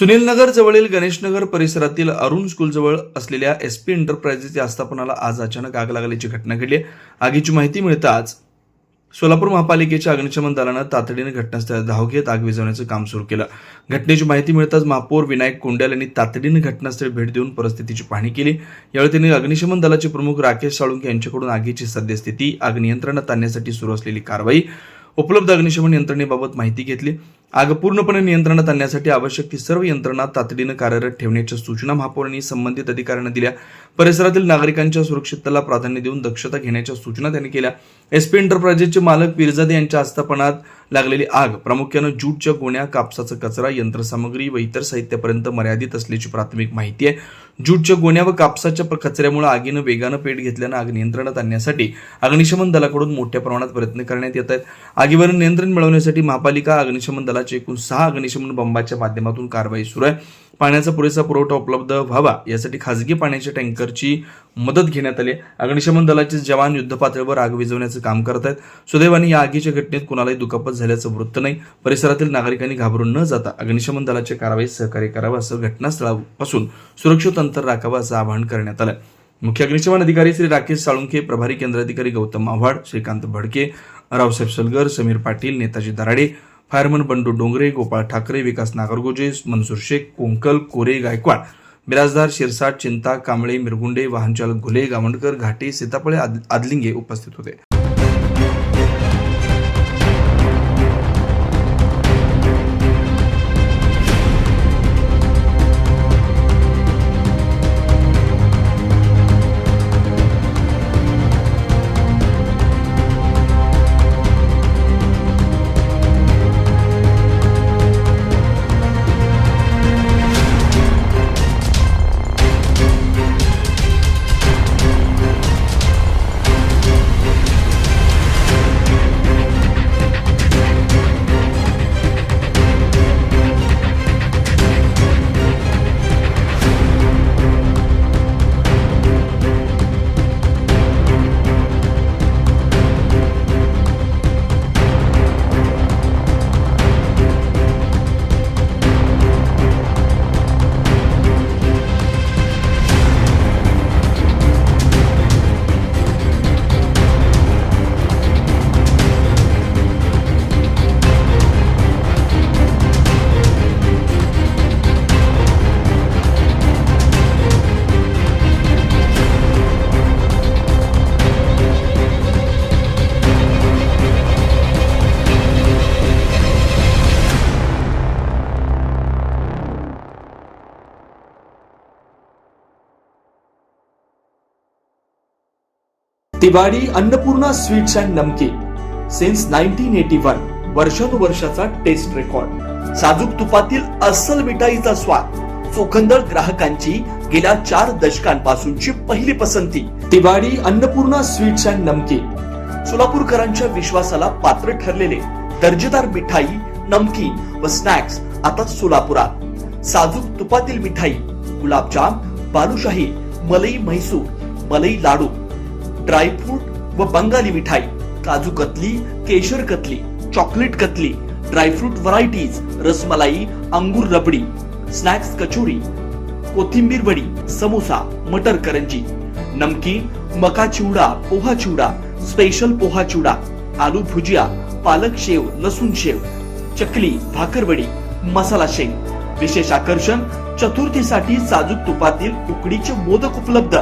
सुनीलनगर जवळील गणेशनगर परिसरातील अरुण स्कूलजवळ असलेल्या एसपी एंटरप्राइजेसच्या आस्थापनाला आज अचानक आग लागल्याची घटना घडली. आगीची माहिती मिळताच सोलापूर महापालिकेच्या अग्निशमन दलानं तातडीने घटनास्थळात धाव घेत आग विझवण्याचं काम सुरू केलं. घटनेची माहिती मिळताच महापौर विनायक कोंड्याल यांनी तातडीने घटनास्थळी भेट देऊन परिस्थितीची पाहणी केली. यावेळी त्यांनी अग्निशमन दलाचे प्रमुख राकेश साळुंखे यांच्याकडून आगीची सद्यस्थिती, आग नियंत्रणात आणण्यासाठी सुरू असलेली कारवाई, उपलब्ध अग्निशमन यंत्रणेबाबत माहिती घेतली. आग पूर्णपणे नियंत्रणात आणण्यासाठी आवश्यक ती सर्व यंत्रणा तातडीनं कार्यरत ठेवण्याच्या सूचना महापौरांनी संबंधित अधिकाऱ्यांना दिल्या. परिसरातील नागरिकांच्या सुरक्षिततेला प्राधान्य देऊन दक्षता घेण्याच्या सूचना त्यांनी केल्या. एसपी एंटरप्राइजेसचे मालक पीरजादे यांच्या आस्थापनात लागलेली आग प्रामुख्यानं ज्यूटच्या गोण्या, कापसाचा कचरा, यंत्रसामग्री व इतर साहित्यापर्यंत मर्यादित असल्याची प्राथमिक माहिती आहे. ज्यूटच्या गोण्या व कापसाच्या कचऱ्यामुळे आगीनं वेगानं पेट घेतल्यानं आग नियंत्रणात आणण्यासाठी अग्निशमन दलाकडून मोठ्या प्रमाणात प्रयत्न करण्यात येत आहेत. आगीवर नियंत्रण मिळवण्यासाठी महापालिका अग्निशमन दलाचे एकूण 6 अग्निशमन बंबाच्या माध्यमातून कारवाई सुरू आहे. पाण्याचा पुरेसा पुरवठा उपलब्ध व्हावा यासाठी खासगी पाण्याच्या टँकरची मदत घेण्यात आली. अग्निशमन दलाचे जवान युद्धपातळीवर आग विझवण्याचं काम करत आहेत. सुदैवाने या आगीच्या घटनेत कुणालाही दुखापत झाल्याचं वृत्त नाही. परिसरातील नागरिकांनी घाबरून न जाता अग्निशमन दलाच्या कारवाईत सहकार्य करावं, असं घटनास्थळापासून सुरक्षित अंतर राखावं असं आवाहन करण्यात आलं. मुख्य अग्निशमन अधिकारी श्री राकेश साळुंखे, प्रभारी केंद्र अधिकारी गौतम आव्हाड, श्रीकांत भडके, रावसाहेब सलगर, समीर पाटील, नेताजी दराडे, फायरमन बंडू डोंगरे, गोपाळ ठाकरे, विकास नागरगोजे, मनसूर शेख, कोंकल, कोरे, गायकवाड, बिराजदार, शिरसाट, चिंता, कांबळे, मिरगुंडे, वाहनचालक घुले, गावंडकर, घाटे, सीताफळे, आदलिंगे उपस्थित होते. तिवारी अन्नपूर्णा स्वीट्स अँड नमकीन सिन्स 1981 वर्षानुवर्षाचा टेस्ट रेकॉर्ड. साजूक तुपातील अस्सल मिठाईचा स्वाद, चोखंदळ ग्राहकांची गेल्या 4 दशकांपासूनची पहिली पसंती. तिवारी अन्नपूर्णा स्वीट्स अँड नमकीन सोलापूरकरांच्या विश्वासाला पात्र ठरलेले दर्जेदार मिठाई, नमकीन व स्नॅक्स आता सोलापुरात. साजूक तुपातील मिठाई, गुलाबजाम, बालुशाही, मलई म्हैसूर, मलई लाडू, ड्रायफ्रूट व बंगाली मिठाई, काजू कतली, केशर katli, chocolate katli, dry fruit varieties, rasmalai, अंगूर रबडी, स्नॅक्स कचोरी, कोथिंबीर वडी, समोसा, मटर करंजी, नमकीन, मका चिवडा, पोहा चिवडा, स्पेशल पोहा चिवडा, आलू भुजिया, पालक शेव, लसूण शेव, चकली, भाकरवडी, मसाला शेंग. विशेष आकर्षण, चतुर्थीसाठी साजूक तुपातील उकडीचे मोदक उपलब्ध.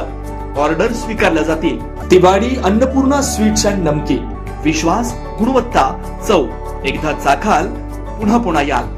ऑर्डर स्वीकारल्या जातील. तिवारी अन्नपूर्णा स्वीट्स अँड नमकीन. विश्वास, गुणवत्ता, चव. एकदा चाखाल पुन्हा पुन्हा याल.